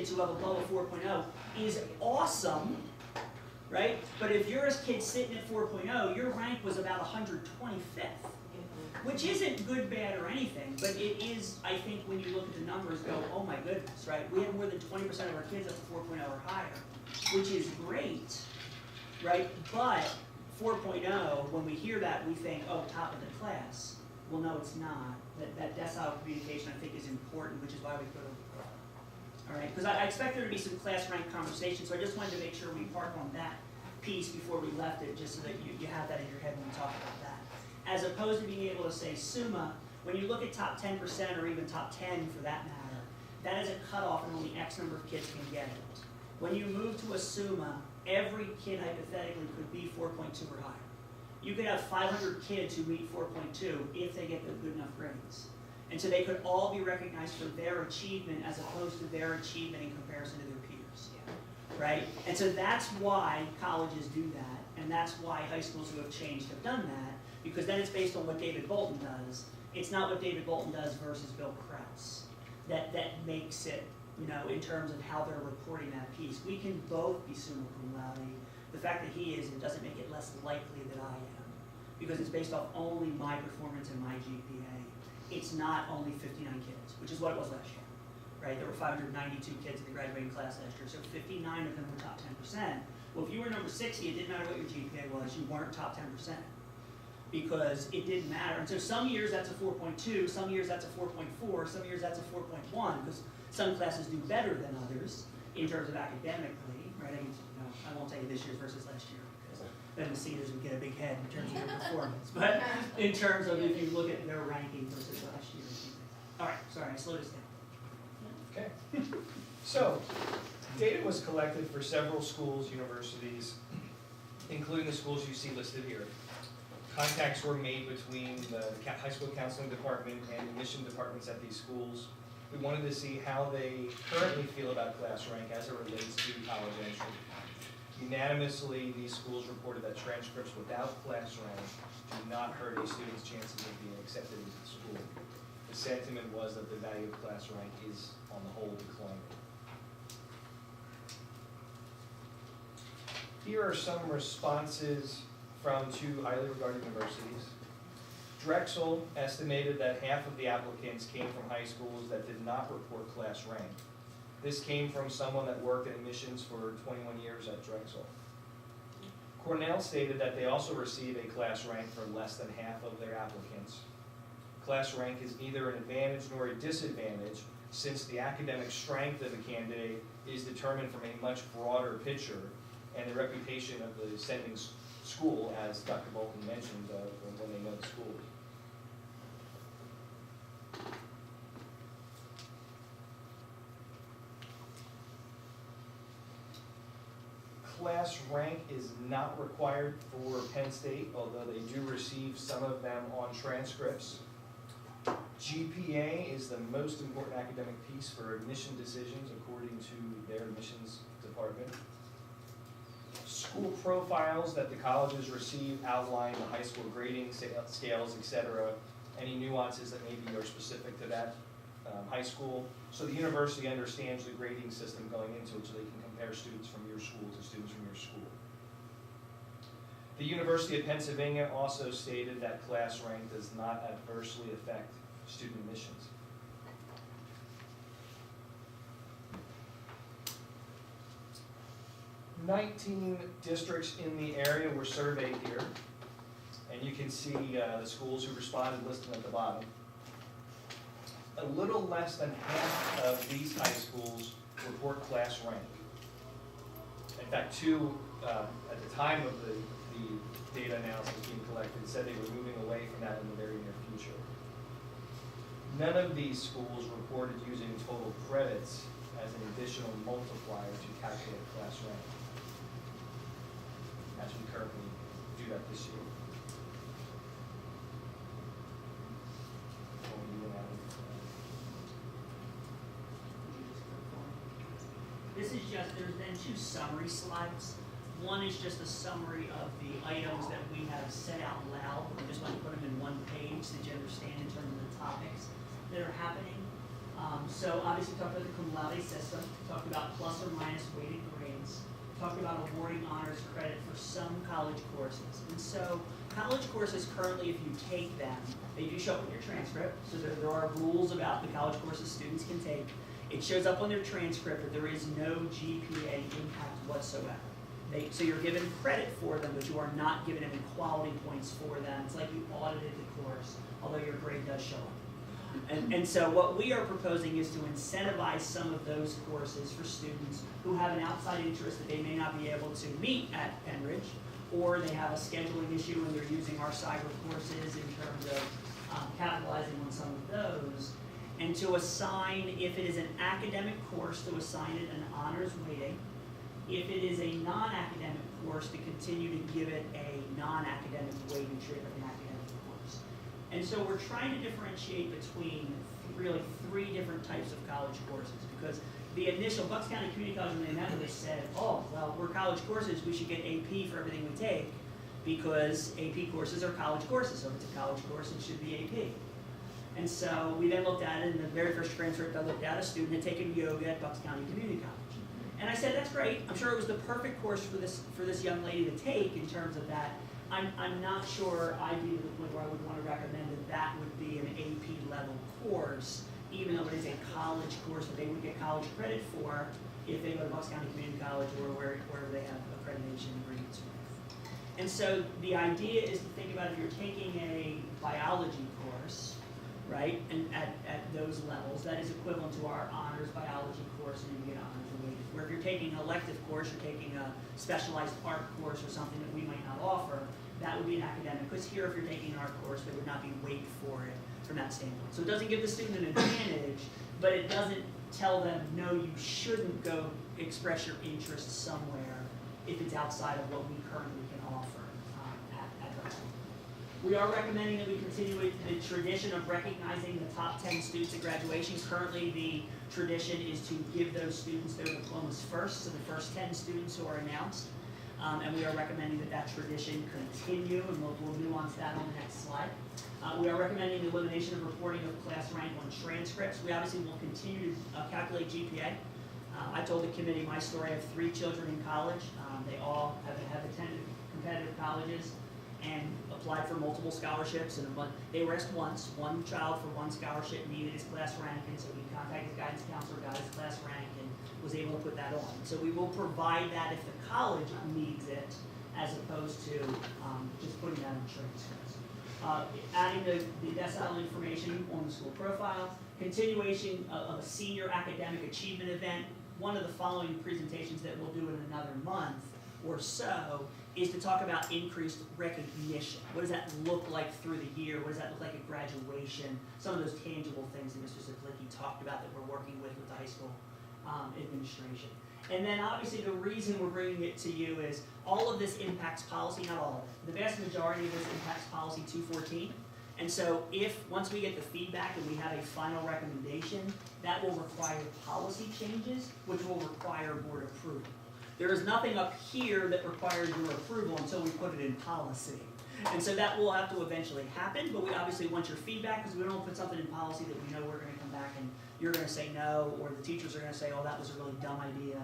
kids who have above a 4.0 is awesome, right? But if you're a kid sitting at 4.0, your rank was about 125th, which isn't good, bad, or anything, but it is, I think, when you look at the numbers, go, oh my goodness, right? We have more than 20% of our kids at 4.0 or higher, which is great, right? But 4.0, when we hear that, we think, oh, top of the class. Well, no, it's not. That decile communication, I think, is important, which is why we put it. All right, because I expect there to be some class rank conversation, so I just wanted to make sure we park on that piece before we left it, just so that you have that in your head when we talk about that. As opposed to being able to say summa, when you look at top 10% or even top 10 for that matter, that is a cutoff and only X number of kids can get it. When you move to a summa, every kid hypothetically could be 4.2 or higher. You could have 500 kids who meet 4.2 if they get the good enough grades. And so they could all be recognized for their achievement as opposed to their achievement in comparison to their peers, right? And so that's why colleges do that, and that's why high schools who have changed have done that, because then it's based on what David Bolton does. It's not what David Bolton does versus Bill Krause that makes it, you know, in terms of how they're reporting that piece. We can both be summa cum laude. The fact that he is, it doesn't make it less likely that I am, because it's based off only my performance and my GPA. It's not only 59 kids, which is what it was last year, right? There were 592 kids in the graduating class last year, so 59 of them were top 10%. Well, if you were number 60, it didn't matter what your GPA was, you weren't top 10%, because it didn't matter. And so some years that's a 4.2, some years that's a 4.4, some years that's a 4.1, because some classes do better than others in terms of academically, right? I mean, you know, I won't tell you this year's versus last year, because then the seniors would get a big head in terms of their performance. But in terms of if you look at their ranking versus last year. All right, sorry, I slowed us down. Okay. So, data was collected for several schools, universities, including the schools you see listed here. Contacts were made between the high school counseling department and admission departments at these schools. We wanted to see how they currently feel about class rank as it relates to college entry. Unanimously, these schools reported that transcripts without class rank do not hurt a student's chances of being accepted into the school. The sentiment was that the value of class rank is, on the whole, declining. Here are some responses from two highly regarded universities. Drexel estimated that half of the applicants came from high schools that did not report class rank. This came from someone that worked in admissions for 21 years at Drexel. Cornell stated that they also receive a class rank for less than half of their applicants. Class rank is neither an advantage nor a disadvantage, since the academic strength of a candidate is determined from a much broader picture, and the reputation of the sending school, as Dr. Bolton mentioned, when they know the school. Class rank is not required for Penn State, although they do receive some of them on transcripts. GPA is the most important academic piece for admission decisions according to their admissions department. School profiles that the colleges receive outline the high school grading scales, etc. Any nuances that maybe are specific to that high school. So the university understands the grading system going into it so they can compare students from your school to students from your school. The University of Pennsylvania also stated that class rank does not adversely affect student admissions. "19 districts in the area were surveyed here, and you can see the schools who responded listed at the bottom. A little less than half of these high schools report class rank. In fact, two, at the time of the data analysis being collected, said they were moving away from that in the very near future. None of these schools reported using total credits as an additional multiplier to calculate class rank, as we currently do that this year. This is just, there's then two summary slides. One is just a summary of the items that we have said out loud. I just want to put them in one page so that you understand in terms of the topics that are happening. So obviously we talked about the cum laude system, talked about talked about awarding honors credit for some college courses. And so college courses currently, if you take them, they do show up in your transcript. So there are rules about the college courses students can take. It shows up on their transcript that there is no GPA impact whatsoever. So you're given credit for them, but you are not given any quality points for them. It's like you audited the course, although your grade does show up. And so what we are proposing is to incentivize some of those courses for students who have an outside interest that they may not be able to meet at Penridge, or they have a scheduling issue and they're using our cyber courses in terms of capitalizing on some of those, and to assign, if it is an academic course, to assign it an honors weighting. If it is a non-academic course, to continue to give it a non-academic weighting treatment of an academic course. And so we're trying to differentiate between really three different types of college courses, because the initial Bucks County Community College, when they met with us, said, oh, well, we're college courses, we should get AP for everything we take, because AP courses are college courses, so if it's a college course, it should be AP. And so we then looked at it, and the very first transcript I looked at, a student had taken yoga at Bucks County Community College. And I said, that's great. I'm sure it was the perfect course for this young lady to take in terms of that. I'm not sure I'd be to the point where I would want to recommend that that would be an AP level course, even though it is a college course that they would get college credit for if they go to Bucks County Community College or wherever they have accreditation agreements with. And so the idea is to think about if you're taking a biology course, right, and at those levels, that is equivalent to our honors biology course, and you get honors weighted. Where if you're taking an elective course, you're taking a specialized art course or something that we might not offer, that would be an academic. Because here, if you're taking an art course, there would not be weight for it from that standpoint. So it doesn't give the student an advantage, but it doesn't tell them, no, you shouldn't go express your interest somewhere if it's outside of what we currently can offer at our school. We are recommending that we continue the tradition of recognizing the top 10 students at graduation. Currently, the tradition is to give those students their diplomas first, so the first 10 students who are announced. And we are recommending that that tradition continue, and we'll nuance that on the next slide. We are recommending the elimination of reporting of class rank on transcripts. We obviously will continue to calculate GPA. I told the committee my story. I have 3 children in college. They all have attended competitive colleges and applied for multiple scholarships. And they were asked once. One child for one scholarship needed his class rank, and so he contacted his guidance counselor, got his class rank, and was able to put that on. So we will provide that if the college needs it, as opposed to just putting that in transcripts. Adding the decile information on the school profile, continuation of a senior academic achievement event. One of the following presentations that we'll do in another month or so is to talk about increased recognition. What does that look like through the year? What does that look like at graduation? Some of those tangible things that Mr. Ziplicki talked about that we're working with the high school administration. And then obviously the reason we're bringing it to you is all of this impacts policy, not all of it. The vast majority of this impacts policy 214. And so once we get the feedback and we have a final recommendation, that will require policy changes, which will require board approval. There is nothing up here that requires your approval until we put it in policy. And so that will have to eventually happen, but we obviously want your feedback, because we don't put something in policy that we know we're going to come back and you're going to say no, or the teachers are going to say, oh, that was a really dumb idea,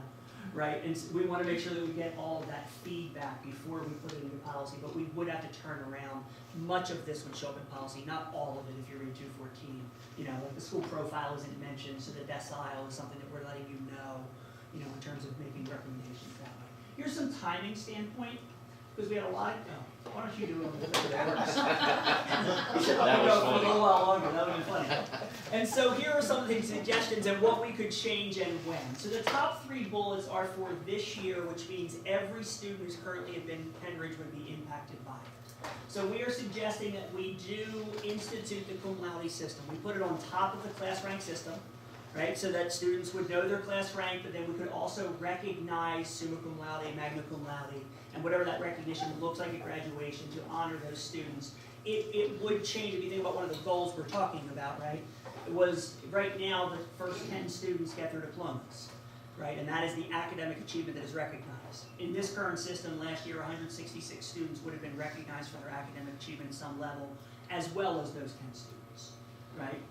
right? And so we want to make sure that we get all of that feedback before we put it into policy, but we would have to turn around. Much of this would show up in policy, not all of it if you read 214. You know, like the school profile isn't mentioned, so the decile is something that we're letting you know, in terms of making recommendations that way. Here's some timing standpoint, because we had a lot. Why don't you do it? You should let me go for a little while longer. That would be funny. And so here are some of the suggestions and what we could change and when. So the top 3 bullets are for this year, which means every student who's currently at Penridge would be impacted by it. So we are suggesting that we do institute the cum laude system. We put it on top of the class rank system, right? So that students would know their class rank, but then we could also recognize summa cum laude, magna cum laude, and whatever that recognition looks like at graduation to honor those students. It would change if you think about one of the goals we're talking about, right? It was, right now, the first 10 students get their diplomas, right? And that is the academic achievement that is recognized. In this current system, last year, 166 students would have been recognized for their academic achievement at some level, as well as those 10 students, right?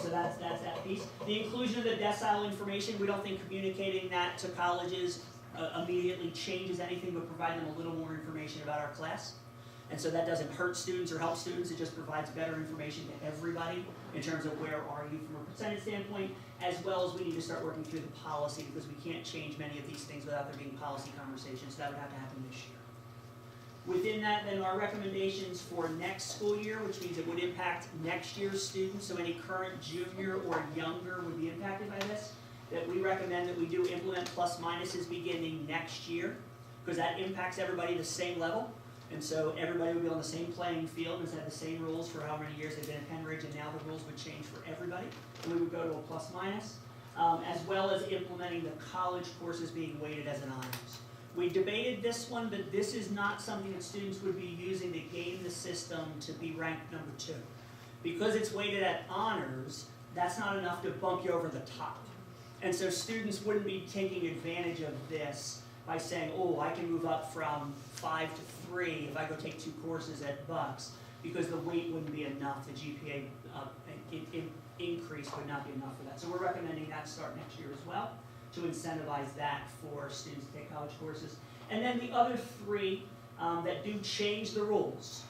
So that's that piece. The inclusion of the decile information, we don't think communicating that to colleges immediately changes anything, but provide them a little more information about our class. And so that doesn't hurt students or help students, it just provides better information to everybody in terms of where are you from a percentage standpoint, as well as we need to start working through the policy, because we can't change many of these things without there being policy conversations. That would have to happen this year. Within that, then, our recommendations for next school year, which means it would impact next year's students, so any current junior or younger would be impacted by this, that we recommend that we do implement plus minuses beginning next year, because that impacts everybody the same level. And so everybody would be on the same playing field and have the same rules for how many years they've been at Penridge, and now the rules would change for everybody. And we would go to a plus minus, as well as implementing the college courses being weighted as an honors. We debated this one, but this is not something that students would be using to game the system to be ranked number 2. Because it's weighted at honors, that's not enough to bump you over the top. And so students wouldn't be taking advantage of this by saying, oh, I can move up from 5 to 3 if I go take 2 courses at Bucks, because the weight wouldn't be enough. The GPA increase would not be enough for that. So we're recommending that start next year as well, to incentivize that for students to take college courses. And then the other 3 that do change the rules,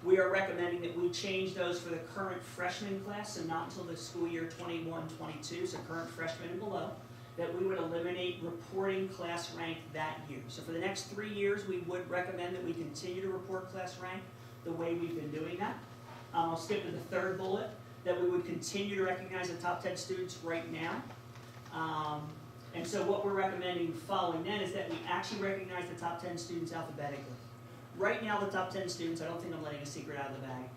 we are recommending that we change those for the current freshman class, so not until the school year 21-22, so current freshmen and below, that we would eliminate reporting class rank that year. So for the next 3 years, we would recommend that we continue to report class rank the way we've been doing that. I'll skip to the 3rd bullet, that we would continue to recognize the top 10 students right now. And so what we're recommending following that is that we actually recognize the top 10 students alphabetically. Right now, the top 10 students, I don't think I'm letting a secret out of the bag,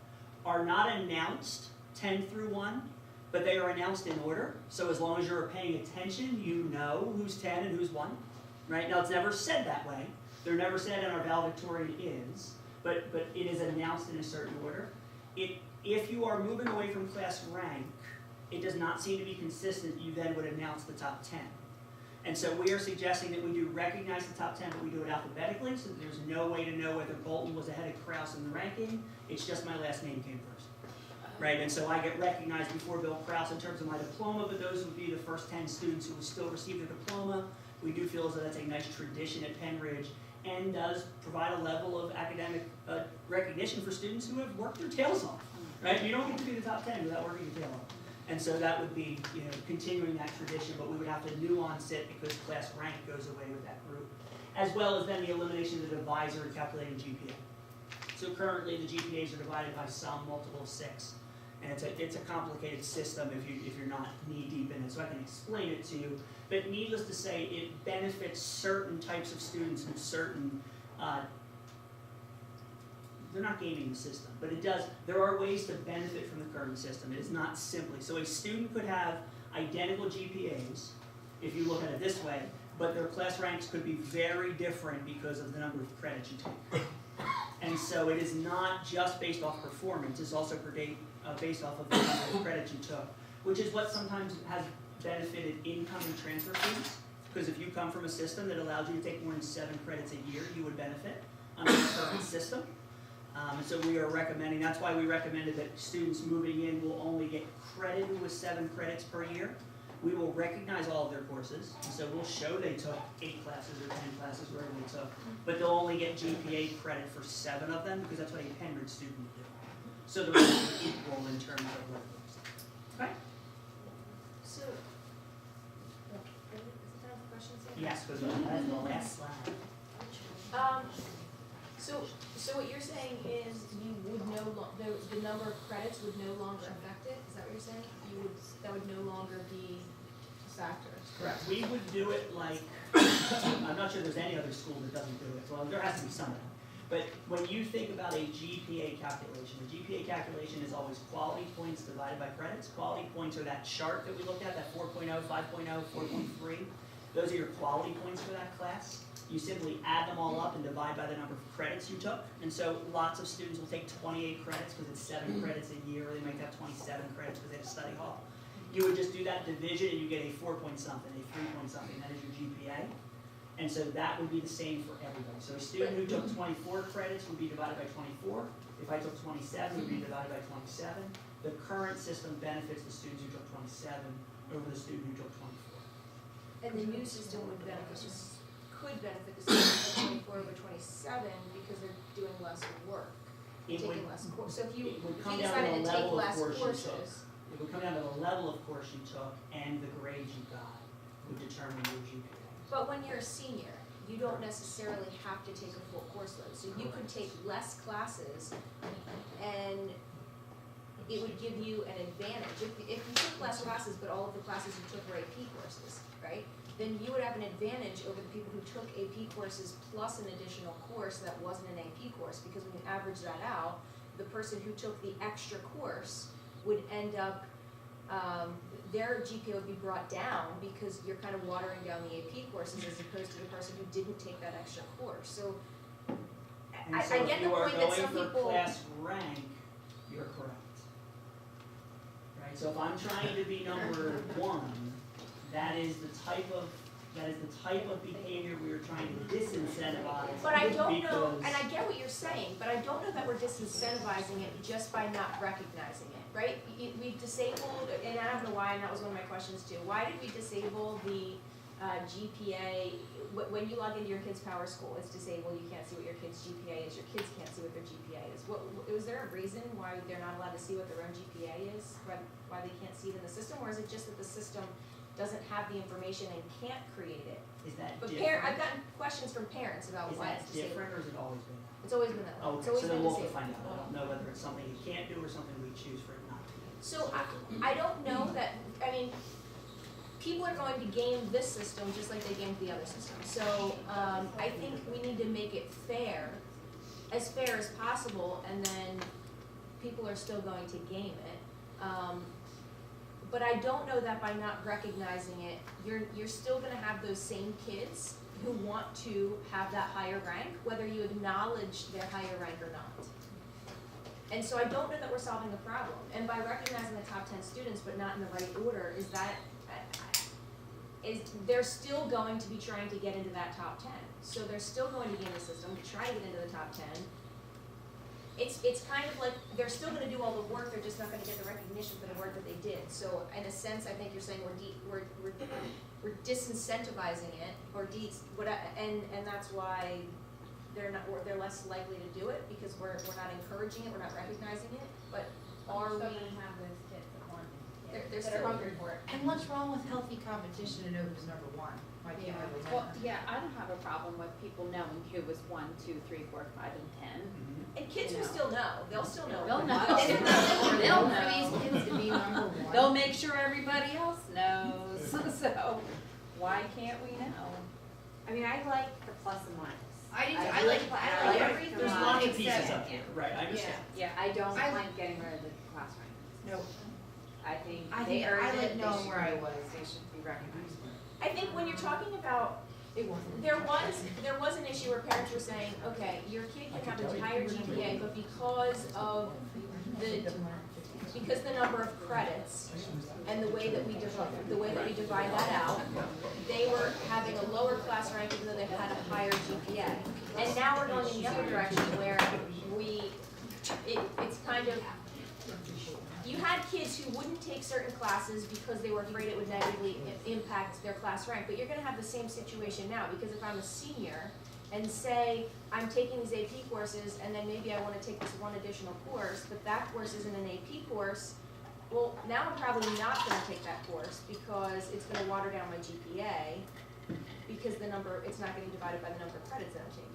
are not announced 10 through 1, but they are announced in order. So as long as you're paying attention, you know who's 10 and who's 1. Right? Now, it's never said that way. They're never said in our valedictorian is, but it is announced in a certain order. If you are moving away from class rank, it does not seem to be consistent. You then would announce the top 10. And so we are suggesting that we do recognize the top 10, but we do it alphabetically, so that there's no way to know whether Bolton was ahead of Krause in the ranking. It's just my last name came first. Right, and so I get recognized before Bill Krause in terms of my diploma, but those would be the first 10 students who will still receive their diploma. We do feel as though that's a nice tradition at Penridge, and does provide a level of academic recognition for students who have worked their tails off. Right, you don't get to be the top 10 without working your tail off. And so that would be, continuing that tradition, but we would have to nuance it because class rank goes away with that group. As well as then the elimination of the divisor and calculating GPA. So currently the GPAs are divided by some multiple of 6. And it's a complicated system if you're not knee deep in it, so I can explain it to you. But needless to say, it benefits certain types of students and certain, they're not gaming the system, but it does, there are ways to benefit from the current system. It is not simply, so a student could have identical GPAs, if you look at it this way, but their class ranks could be very different because of the number of credits you take. And so it is not just based off performance, it's also based off of the number of credits you took, which is what sometimes has benefited incoming transfer students, because if you come from a system that allows you to take more than 7 credits a year, you would benefit under the current system. And so we are recommending, that's why we recommended that students moving in will only get credited with 7 credits per year. We will recognize all of their courses, and so we'll show they took 8 classes or 10 classes, wherever they took, but they'll only get GPA credit for 7 of them, because that's what a Penridge student would do. So the rest is equal in terms of what it looks like. Okay? So, is it time for questions yet? Yes, because that's the last slide. So what you're saying is you would the number of credits would no longer affect it? Is that what you're saying? That would no longer be a factor? Correct. We would do it like, I'm not sure there's any other school that doesn't do it. Well, there has to be some of them. But when you think about a GPA calculation, the GPA calculation is always quality points divided by credits. Quality points are that chart that we looked at, that 4.0, 5.0, 4.3. Those are your quality points for that class. You simply add them all up and divide by the number of credits you took. And so lots of students will take 28 credits because it's 7 credits a year, or they might have 27 credits because they have a study hall. You would just do that division and you get a 4 point something, a 3 point something, that is your GPA. And so that would be the same for everybody. So a student who took 24 credits would be divided by 24. If I took 27, it would be divided by 27. The current system benefits the students who took 27 over the student who took 24. And the new system would benefit us. could benefit the students at 24 over 27 because they're doing less work, It would, taking less course. So if you, it would if come you down to decided the to take level of less course you took. courses, It would come down to the level of course you took and the grades you got would determine your GPA. but when you're a senior, you don't necessarily have to take a full course load. So you could take less classes and it would give you an advantage. If you took less classes, but all of the classes you took were AP courses, right? Then you would have an advantage over the people who took AP courses plus an additional course that wasn't an AP course, because when you average that out, the person who took the extra course would end up, their GPA would be brought down because you're kind of watering down the AP courses as opposed to the person who didn't take that extra course. So And I so get the point that some if you are people. going for class rank, you're correct. Right, so if I'm trying to be number one, that is the type of behavior we are trying to disincentivize. But I don't know, because- and I get what you're saying, but I don't know that we're disincentivizing it just by not recognizing it, right? We've disabled, and I don't know why, and that was one of my questions too. Why did we disable the GPA? When you log into your kid's Power School, it's disabled, you can't see what your kid's GPA is, your kids can't see what their GPA is. Was there a reason why they're not allowed to see what their own GPA is? Why they can't see it in the system, or is it just that the system doesn't have the information and can't create it? Is that But different? I've gotten questions from parents about Is why that it's disabled. different, or has it always been that? It's always been that way. Oh, It's okay, always so then been we'll have to disabled. find out. I don't know whether it's something you can't do or something we choose for it not to be. So I don't know that, I mean, people are going to game this system just like they gamed the other system. So, I think we need to make it fair as possible, and then people are still going to game it. But I don't know that by not recognizing it, you're still gonna have those same kids who want to have that higher rank, whether you acknowledge their higher rank or not. And so I don't know that we're solving the problem. And by recognizing the top 10 students but not in the right order, they're still going to be trying to get into that top 10. So they're still going to be in the system to try to get into the top 10. It's kind of like they're still going to do all the work, they're just not going to get the recognition for the work that they did. So in a sense, I think you're saying we're disincentivizing it, and that's why they're less likely to do it, because we're not encouraging it, we're not recognizing it. But are we? Have those kids that want it. They're that still are hungry for it. And what's wrong with healthy competition to know who's number one? Why can't we Well, remember? yeah, I don't have a problem with people knowing who was 1, 2, 3, 4, 5, and 10. And kids You will know. still know. They'll still know. They'll know. They'll for these kids to be number one. They'll make sure everybody else knows. So why can't we know? I mean, I like the plus and minus. I like everything. There's lots of except- pieces up here, right, I understand. Yeah, I don't I- like getting rid of the class rankings. No, I think I they think earned I it, like they knowing should where I be- was. They should be recognized. I think when you're talking about, It wasn't. there was an issue where parents were saying, okay, your kid can have a higher GPA, but because of the number of credits and the way that we divide that out, they were having a lower class rank even though they had a higher GPA. And now we're going in the other direction where it's kind of, you had kids who wouldn't take certain classes because they were afraid it would negatively impact their class rank, but you're gonna have the same situation now, because if I'm a senior and say I'm taking these AP courses and then maybe I wanna take this one additional course, but that course isn't an AP course, well, now I'm probably not gonna take that course because it's gonna water down my GPA, because it's not getting divided by the number of credits that I'm taking.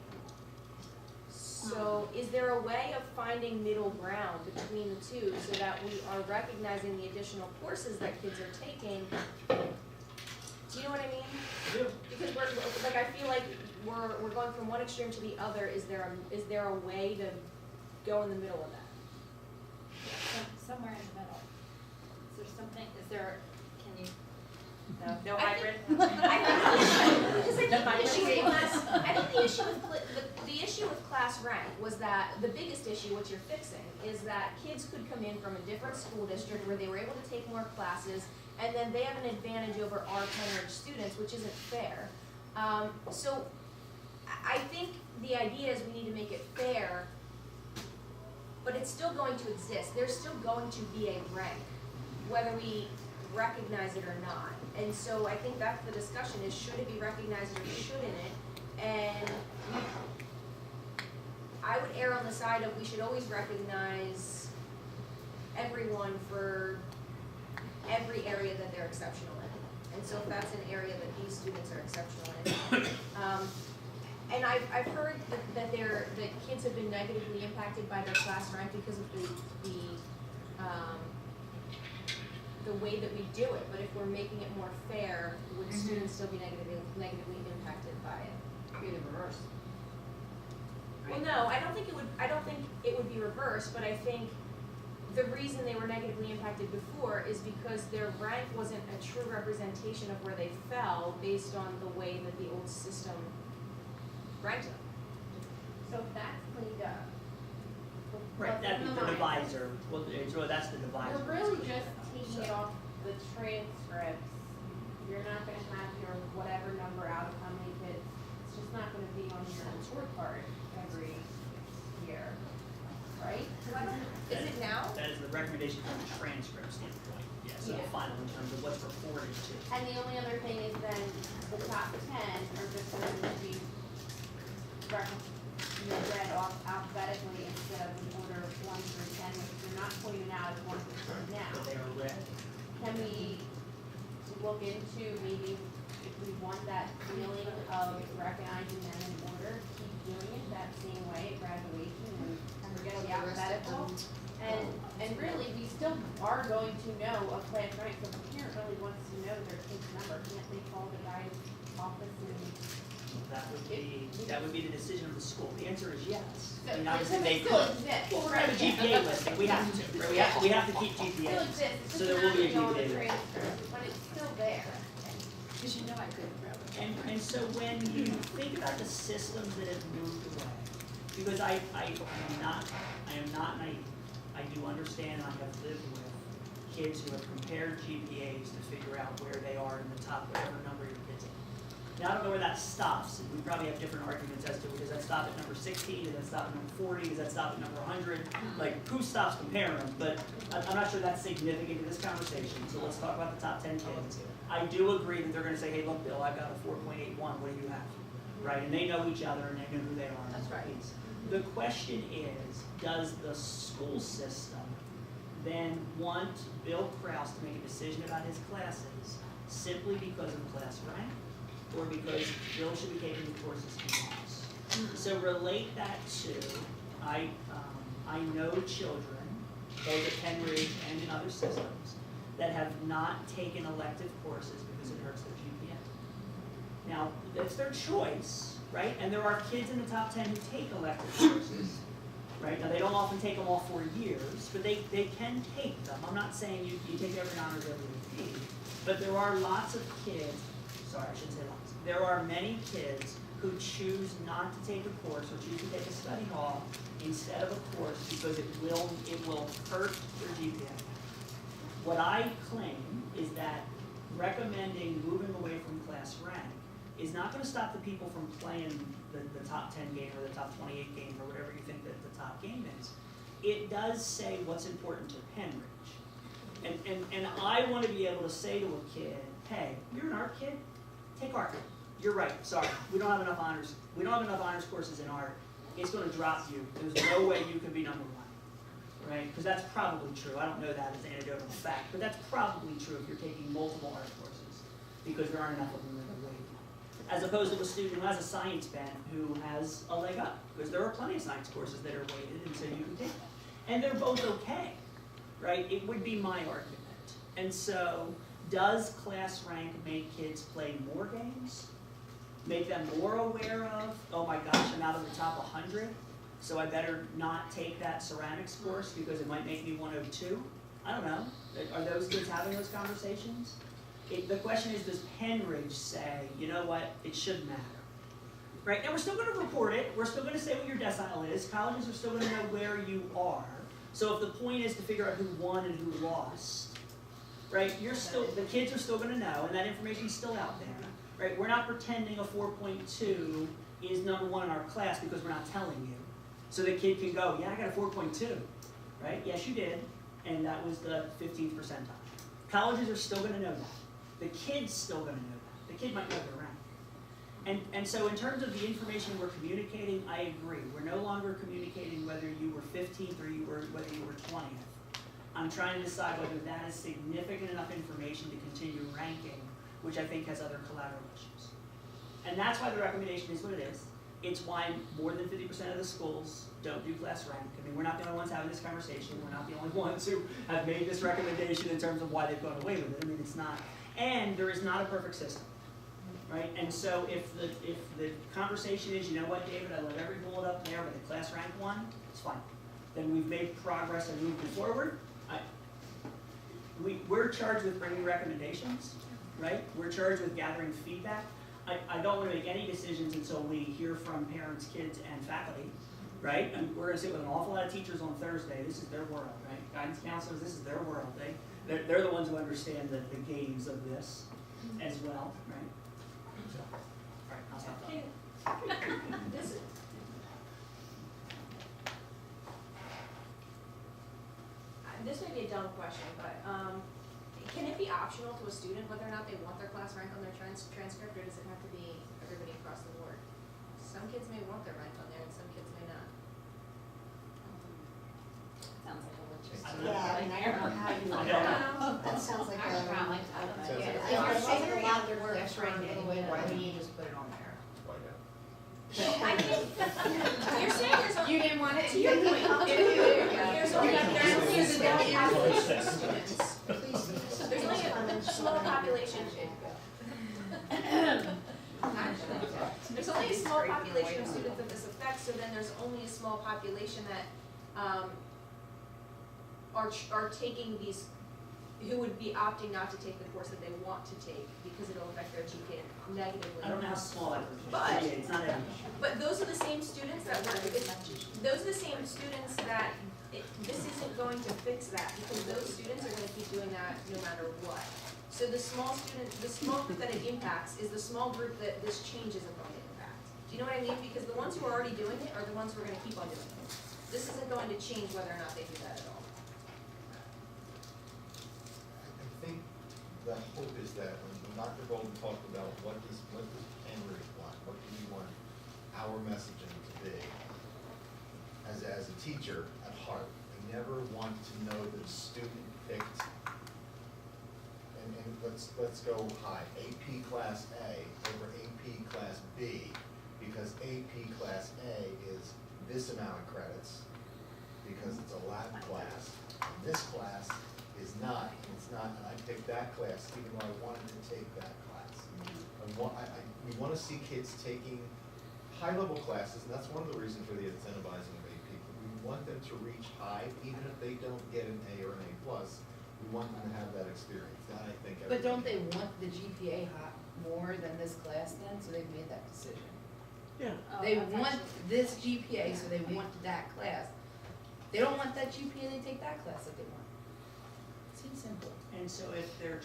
So is there a way of finding middle ground between the two so that we are recognizing the additional courses that kids are taking? Do you know what I mean? Yeah. Because I feel like we're going from one extreme to the other. Is there a way to go in the middle of that? Somewhere in the middle. Is there something, can you, No I hybrid? I think the issue with class rank was that the biggest issue, what you're fixing, is that kids could come in from a different school district where they were able to take more classes, and then they have an advantage over our tenured students, which isn't fair. So I think the idea is we need to make it fair, but it's still going to exist. There's still going to be a rank, whether we recognize it or not. And so I think that's the discussion, is should it be recognized or shouldn't it? And I would err on the side of we should always recognize everyone for every area that they're exceptional in. And so if that's an area that these students are exceptional in. And I've heard that kids have been negatively impacted by their class rank because of the way that we do it. But if we're making it more fair, would students still be negatively impacted by it? Be the reverse. Well, no, I don't think it would be reversed, but I think the reason they were negatively impacted before is because their rank wasn't a true representation of where they fell based on the way that the old system ranked them. So if that's cleaned up. Right, that'd be the divisor, well, that's the divisor. We're really just taking it off the transcripts. You're not gonna have your whatever number out of how many kids, it's just not gonna be on your report card every year, right? Is it now? That is the recommendation from the transcript standpoint, yeah, so the Yeah. final in terms of what's reported to. And the only other thing is then the top 10 are just going to be read off alphabetically instead of in order of 1 through 10, which you're not pointing out as 1 through 10 now. But they are read. Can we look into maybe if we want that feeling of recognizing them in order, keep doing it that same way at graduation and forget the alphabetical? And really, we still are going to know a class rank, so if a parent really wants to know their kid's number, can't they call the guidance office and? That would be the decision of the school. The answer is yes. So, I mean, so obviously it they still could. exists, Well, we're gonna have a right? GPA listing, we have to, right? We have to keep Still GPA. exists, it's So just there not will be a gonna go on the GPA there. transcript, but it's still there. Cause you know I couldn't probably. And so when you think about the systems that have moved away, because I am not naive. I do understand, I have lived with kids who have compared GPAs to figure out where they are in the top whatever number your kid's in. Now, I don't know where that stops, and we probably have different arguments as to, does that stop at number 16, does that stop at number 40, does that stop at number 100? Like, who stops comparing them? But I'm not sure that's significant to this conversation, so let's talk about the top 10 kids. I do agree that they're gonna say, hey, look, Bill, I've got a 4.81, what do you have? Right, and they know each other and they know who they are. That's right. The question is, does the school system then want Bill Kraus to make a decision about his classes simply because of class rank, or because Bill should be taking the courses he wants? So relate that to, I know children, both at Penn Ridge and in other systems, that have not taken elective courses because it hurts their GPA. Now, that's their choice, right? And there are kids in the top 10 who take elective courses, right? Now, they don't often take them all 4 years, but they can take them. I'm not saying you take every honors every AP, but there are lots of kids, sorry, I shouldn't say lots. There are many kids who choose not to take a course or choose to take a study hall instead of a course because it will hurt their GPA. What I claim is that recommending moving away from class rank is not going to stop the people from playing the top 10 game or the top 28 game or whatever you think that the top game is. It does say what's important to Penn Ridge. And I want to be able to say to a kid, hey, you're an art kid, take art. You're right, sorry, we don't have enough honors. We don't have enough honors courses in art. It's going to drop you. There's no way you can be number one, right? Because that's probably true. I don't know that as anecdotal fact, but that's probably true if you're taking multiple art courses because there aren't enough of them in the weight. As opposed to a student who has a science bent who has a leg up, because there are plenty of science courses that are weighted, and so you can take them. And they're both okay, right? It would be my argument. And so, does class rank make kids play more games? Make them more aware of, oh my gosh, I'm out of the top 100, so I better not take that ceramics course because it might make me 102? I don't know. Are those kids having those conversations? The question is, does Penn Ridge say, you know what, it shouldn't matter? Right, and we're still going to report it. We're still going to say what your decile is. Colleges are still going to know where you are. So if the point is to figure out who won and who lost, right, the kids are still going to know, and that information's still out there. Right, we're not pretending a 4.2 is number one in our class because we're not telling you. So the kid can go, yeah, I got a 4.2, right? Yes, you did, and that was the 15th percentile. Colleges are still going to know that. The kid's still going to know that. The kid might know their rank. And so in terms of the information we're communicating, I agree. We're no longer communicating whether you were 15th or whether you were 20th. I'm trying to decide whether that is significant enough information to continue ranking, which I think has other collateral issues. And that's why the recommendation is what it is. It's why more than 50% of the schools don't do class rank. I mean, we're not the only ones having this conversation. We're not the only ones who have made this recommendation in terms of why they've gone away with it. I mean, it's not, and there is not a perfect system, right? And so if the conversation is, you know what, David, I let every bullet up there with a class rank one, it's fine. Then we've made progress and moved forward. We're charged with bringing recommendations, right? We're charged with gathering feedback. I don't want to make any decisions until we hear from parents, kids, and faculty, right? And we're going to sit with an awful lot of teachers on Thursday. This is their world, right? Guidance counselors, this is their world. They're the ones who understand the games of this as well, right? So, all right, I'll stop. This may be a dumb question, but can it be optional to a student whether or not they want their class rank on their transcript, or does it have to be everybody across the board? Some kids may want their rank on there, and some kids may not. Sounds like a logistics. I don't know. Yeah, I mean, I don't know how you. I don't know. That sounds like I a. forgot, like, I don't know. Yeah, Sounds if you're like saying a a lot lot of of work class for rank it. anyway, why don't you just put it on there? I think you're saying there's only, You didn't want it? to your point, there's only a small population of students. Please. There's only a small population. There's only a small population of students that this affects, so then there's only a small population that are taking these, who would be opting not to take the course that they want to take because it'll affect their GPA negatively. I don't know how small that is. But- It's not every. But those are the same students that were, those are the same students that, this isn't going to fix that, because those students are gonna keep doing that no matter what. So the small group that it impacts is the small group that this change isn't going to impact. Do you know what I mean? Because the ones who are already doing it are the ones who are gonna keep on doing it. This isn't going to change whether or not they do that at all. I think the hope is that when Dr. Golden talked about what does Henry want, what do we want our messaging to be, as a teacher at heart, I never want to know that a student picked, and let's go high, AP Class A over AP Class B, because AP Class A is this amount of credits, because it's a Latin class, and this class is not, and I picked that class even though I wanted to take that class. We want to see kids taking high-level classes, and that's one of the reasons for the incentivizing of AP. We want them to reach high, even if they don't get an A or an A+. We want them to have that experience. That I think. But don't they want the GPA more than this class then, so they've made that decision? Yeah. They want this GPA, so they want that class. They don't want that GPA, they take that class if they want. Seems simple. And so if they're